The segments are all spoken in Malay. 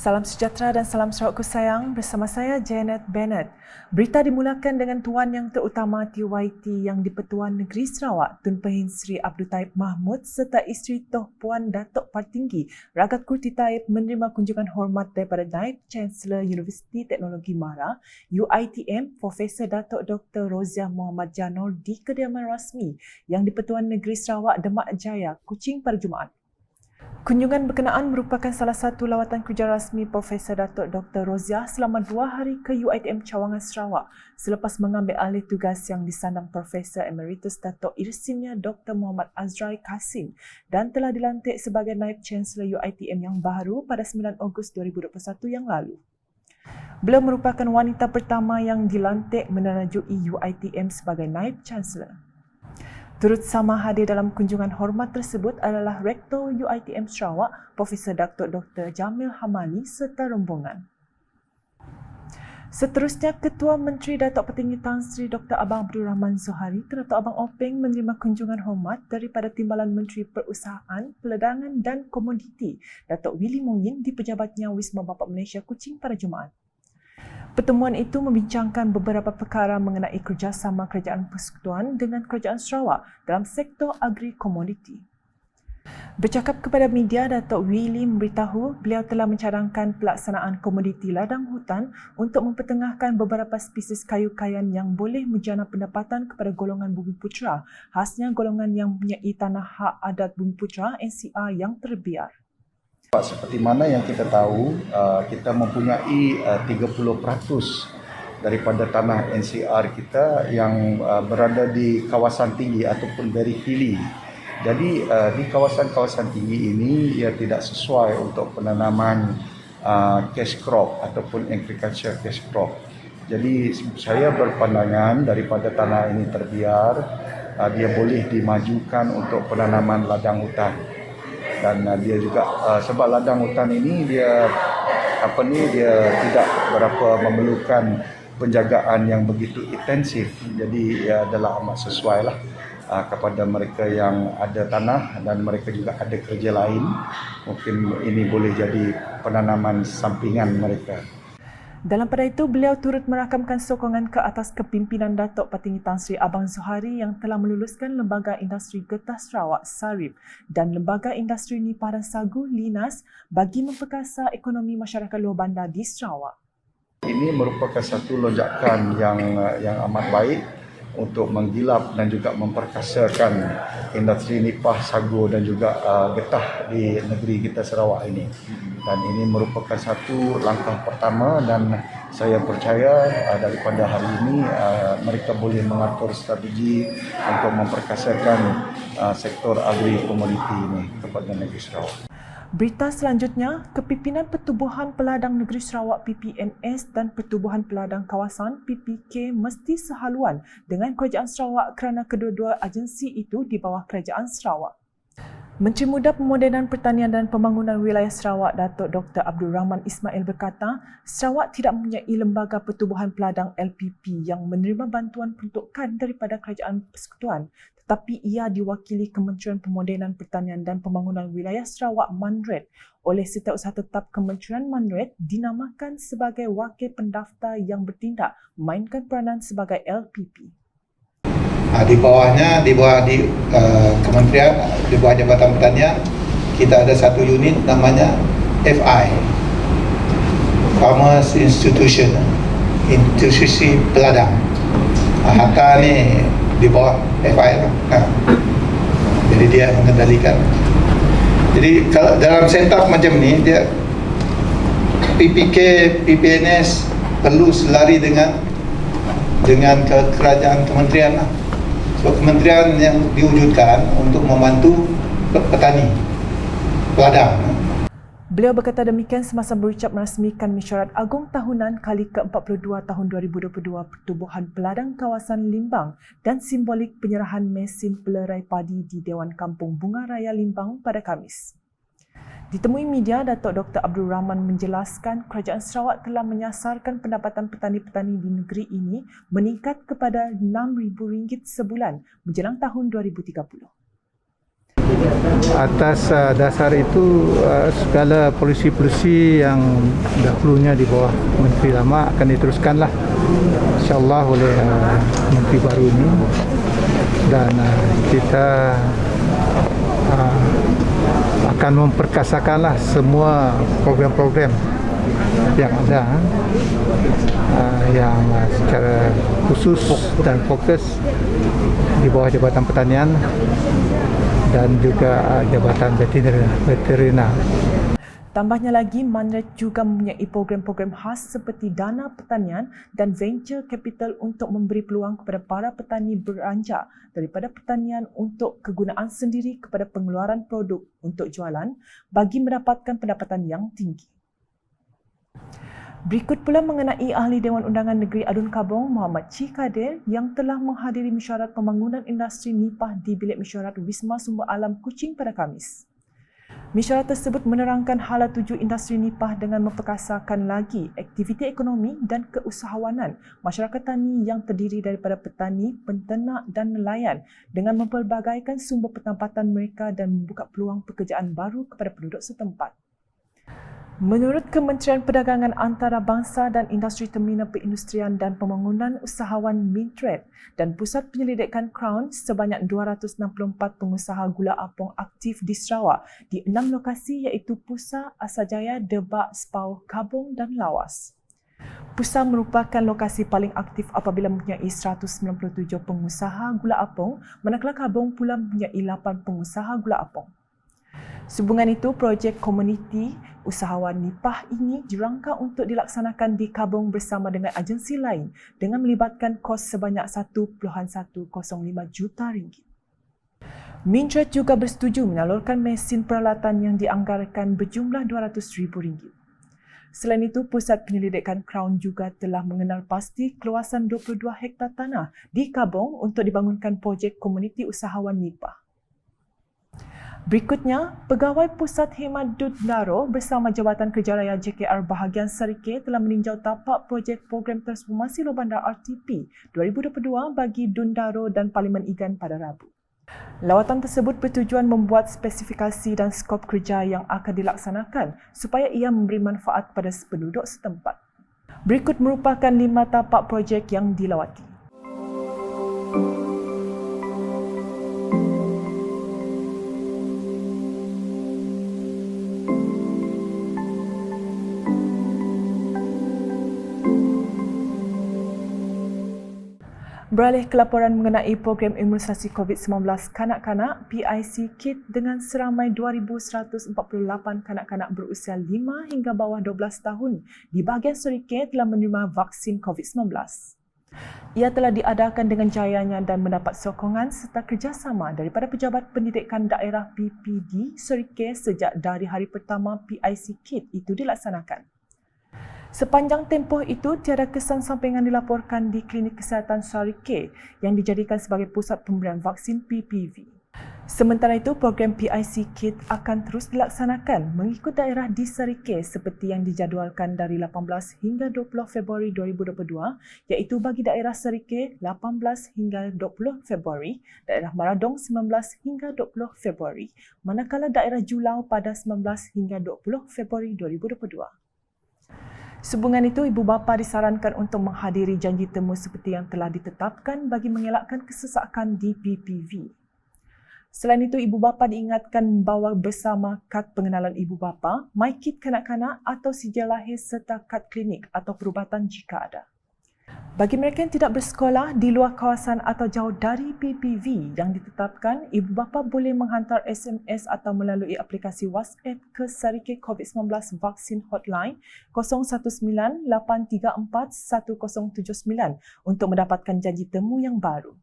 Salam sejahtera dan salam Sarawakku sayang, bersama saya Janet Bennett. Berita dimulakan dengan Tuan Yang Terutama TYT yang di-Pertuan Negeri Sarawak, Tun Pehin Sri Abdul Taib Mahmud serta isteri Toh Puan Datuk Partinggi Ragat Kurti Taib menerima kunjungan hormat daripada Naib Chancellor Universiti Teknologi Mara UiTM Profesor Datuk Dr. Roziah Muhammad Janor di kediaman rasmi yang di-Pertuan Negeri Sarawak Demak Jaya, Kuching pada Jumaat. Kunjungan berkenaan merupakan salah satu lawatan kerja rasmi Profesor Datuk Dr. Roziah selama 2 hari ke UiTM Cawangan Sarawak selepas mengambil alih tugas yang disandang Profesor Emeritus Datuk Irsinia Dr. Muhammad Azrai Kasim dan telah dilantik sebagai Naib Chancellor UiTM yang baru pada 9 Ogos 2021 yang lalu. Beliau merupakan wanita pertama yang dilantik menerajui UiTM sebagai Naib Chancellor. Turut sama hadir dalam kunjungan hormat tersebut adalah Rektor UiTM Sarawak, Profesor Dr. Jamil Hamali serta rombongan. Seterusnya, Ketua Menteri Datuk Petinggi Tan Sri Dr. Abang Abdul Rahman Zohari Datuk Abang Openg menerima kunjungan hormat daripada Timbalan Menteri Perusahaan, Perdagangan dan Komoditi Datuk Willy Mongin di pejabatnya Wisma Bapa Malaysia Kuching pada Jumaat. Pertemuan itu membincangkan beberapa perkara mengenai kerjasama Kerajaan Persekutuan dengan Kerajaan Sarawak dalam sektor agri-komoditi. Bercakap kepada media, Datuk Willy memberitahu beliau telah mencadangkan pelaksanaan komoditi ladang hutan untuk mempertengahkan beberapa spesies kayu kayan yang boleh menjana pendapatan kepada golongan Bumiputera, khasnya golongan yang mempunyai tanah hak adat Bumiputera NCR yang terbiar. Seperti mana yang kita tahu, kita mempunyai 30% daripada tanah NCR kita yang berada di kawasan tinggi ataupun very hilly. Jadi di kawasan-kawasan tinggi ini ia tidak sesuai untuk penanaman cash crop ataupun agriculture cash crop. Jadi saya berpandangan daripada tanah ini terbiar, dia boleh dimajukan untuk penanaman ladang hutan. Dan dia juga sebab ladang hutan ini dia tidak berapa memerlukan penjagaan yang begitu intensif, jadi ia adalah amat sesuai lah kepada mereka yang ada tanah dan mereka juga ada kerja lain. Mungkin ini boleh jadi penanaman sampingan mereka. Dalam pada itu, beliau turut merakamkan sokongan ke atas kepimpinan Datuk Petinggi Tan Sri Abang Zohari yang telah meluluskan Lembaga Industri Getah Sarawak SARIP dan Lembaga Industri Nipah dan Sagu LINAS bagi memperkasa ekonomi masyarakat luar bandar di Sarawak. Ini merupakan satu lonjakan yang amat baik untuk menggilap dan juga memperkasakan industri nipah, sagu dan juga getah di negeri kita Sarawak ini. Dan ini merupakan satu langkah pertama dan saya percaya daripada hari ini mereka boleh mengatur strategi untuk memperkasakan sektor agri-komoditi ini kepada negeri Sarawak. Berita selanjutnya, Kepimpinan Pertubuhan Peladang Negeri Sarawak PPNS dan Pertubuhan Peladang Kawasan PPK mesti sehaluan dengan Kerajaan Sarawak kerana kedua-dua agensi itu di bawah Kerajaan Sarawak. Menteri Muda Pemodenan Pertanian dan Pembangunan Wilayah Sarawak Datuk Dr. Abdul Rahman Ismail berkata, Sarawak tidak mempunyai lembaga pertubuhan peladang LPP yang menerima bantuan peruntukan daripada Kerajaan Persekutuan, tetapi ia diwakili Kementerian Pemodenan Pertanian dan Pembangunan Wilayah Sarawak MANRED oleh Setiausaha Tetap Kementerian MANRED dinamakan sebagai wakil pendaftar yang bertindak memainkan peranan sebagai LPP. Di bawahnya, di bawah kementerian, di bawah Jabatan Pertanian, kita ada satu unit namanya FI, Farmers Institution, institusi peladang. Hatta ni di bawah FI lah. Jadi dia mengendalikan. Jadi kalau dalam setup macam ni, dia PPK, PPNS perlu selari dengan kerajaan kementerian lah. So, kementerian yang diwujudkan untuk membantu petani, peladang. Beliau berkata demikian semasa berucap merasmikan Mesyuarat Agung Tahunan kali ke-42 tahun 2022 Pertubuhan Peladang Kawasan Limbang dan simbolik penyerahan mesin pelerai padi di Dewan Kampung Bunga Raya Limbang pada Khamis. Ditemui media, Datuk Dr. Abdul Rahman menjelaskan Kerajaan Sarawak telah menyasarkan pendapatan petani-petani di negeri ini meningkat kepada RM6,000 sebulan menjelang tahun 2030. Atas dasar itu segala polisi-polisi yang dahulunya di bawah Menteri lama akan diteruskanlah insyaAllah oleh Menteri baru ini, dan kita akan memperkasakanlah semua program-program yang ada yang secara khusus dan fokus di bawah Jabatan Pertanian dan juga Jabatan Veteriner. Tambahnya lagi, Manred juga mempunyai program-program khas seperti dana pertanian dan venture capital untuk memberi peluang kepada para petani beranjak daripada pertanian untuk kegunaan sendiri kepada pengeluaran produk untuk jualan bagi mendapatkan pendapatan yang tinggi. Berikut pula mengenai Ahli Dewan Undangan Negeri Adun Kabong, Muhammad Chi Kadir, yang telah menghadiri mesyuarat pembangunan industri nipah di Bilik Mesyuarat Wisma Sumber Alam Kuching pada Khamis. Mesyuarat tersebut menerangkan hala tuju industri nipah dengan memperkasakan lagi aktiviti ekonomi dan keusahawanan masyarakat tani yang terdiri daripada petani, penternak dan nelayan dengan mempelbagaikan sumber pendapatan mereka dan membuka peluang pekerjaan baru kepada penduduk setempat. Menurut Kementerian Perdagangan Antarabangsa dan Industri Terminal Perindustrian dan Pembangunan Usahawan Mintred dan Pusat Penyelidikan Crown, sebanyak 264 pengusaha gula apung aktif di Sarawak di 6 lokasi iaitu Pusa, Asajaya, Debak, Sepau, Kabong dan Lawas. Pusa merupakan lokasi paling aktif apabila mempunyai 197 pengusaha gula apung, manakala Kabong pula mempunyai 8 pengusaha gula apung. Sehubungan itu, projek komuniti usahawan nipah ini dirangka untuk dilaksanakan di Kabong bersama dengan agensi lain dengan melibatkan kos sebanyak 1.105 juta ringgit. Mintred juga bersetuju menyalurkan mesin peralatan yang dianggarkan berjumlah RM200,000. Selain itu, Pusat Penyelidikan Crown juga telah mengenal pasti keluasan 22 hektar tanah di Kabong untuk dibangunkan projek komuniti usahawan nipah. Berikutnya, Pegawai Pusat Khidmat Dundaro bersama Jabatan Kerja Raya JKR bahagian Serikeh telah meninjau tapak projek program transformasi Lor Bandar RTP 2022 bagi Dundaro dan Parlimen Igan pada Rabu. Lawatan tersebut bertujuan membuat spesifikasi dan skop kerja yang akan dilaksanakan supaya ia memberi manfaat pada penduduk setempat. Berikut merupakan 5 tapak projek yang dilawati. Beralih ke laporan mengenai program imunisasi COVID-19 kanak-kanak PIC KIT dengan seramai 2,148 kanak-kanak berusia 5 hingga bawah 12 tahun di bahagian Serikeh telah menerima vaksin COVID-19. Ia telah diadakan dengan jayanya dan mendapat sokongan serta kerjasama daripada Pejabat Pendidikan Daerah PPD Serikeh sejak dari hari pertama PIC KIT itu dilaksanakan. Sepanjang tempoh itu, tiada kesan sampingan dilaporkan di Klinik Kesihatan Serikeh yang dijadikan sebagai pusat pemberian vaksin PPV. Sementara itu, program PIC KIT akan terus dilaksanakan mengikut daerah di Serikeh seperti yang dijadualkan dari 18 hingga 20 Februari 2022, iaitu bagi daerah Serikeh 18 hingga 20 Februari, daerah Maradong 19 hingga 20 Februari, manakala daerah Julau pada 19 hingga 20 Februari 2022. Sehubungan itu, ibu bapa disarankan untuk menghadiri janji temu seperti yang telah ditetapkan bagi mengelakkan kesesakan di PPV. Selain itu, ibu bapa diingatkan membawa bersama kad pengenalan ibu bapa, MyKit kanak-kanak atau sijil lahir serta kad klinik atau perubatan jika ada. Bagi mereka yang tidak bersekolah di luar kawasan atau jauh dari PPV yang ditetapkan, ibu bapa boleh menghantar SMS atau melalui aplikasi WhatsApp ke Serikeh COVID-19 Vaksin Hotline 019-834-1079 untuk mendapatkan janji temu yang baru.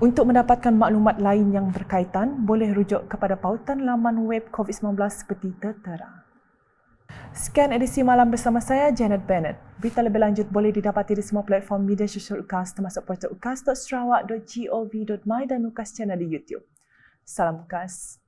Untuk mendapatkan maklumat lain yang berkaitan, boleh rujuk kepada pautan laman web COVID-19 seperti tertera. Sekian edisi malam bersama saya, Janet Bennett. Berita lebih lanjut boleh didapati di semua platform media sosial UKAS termasuk portal ukas.sarawak.gov.my dan UKAS channel di YouTube. Salam UKAS.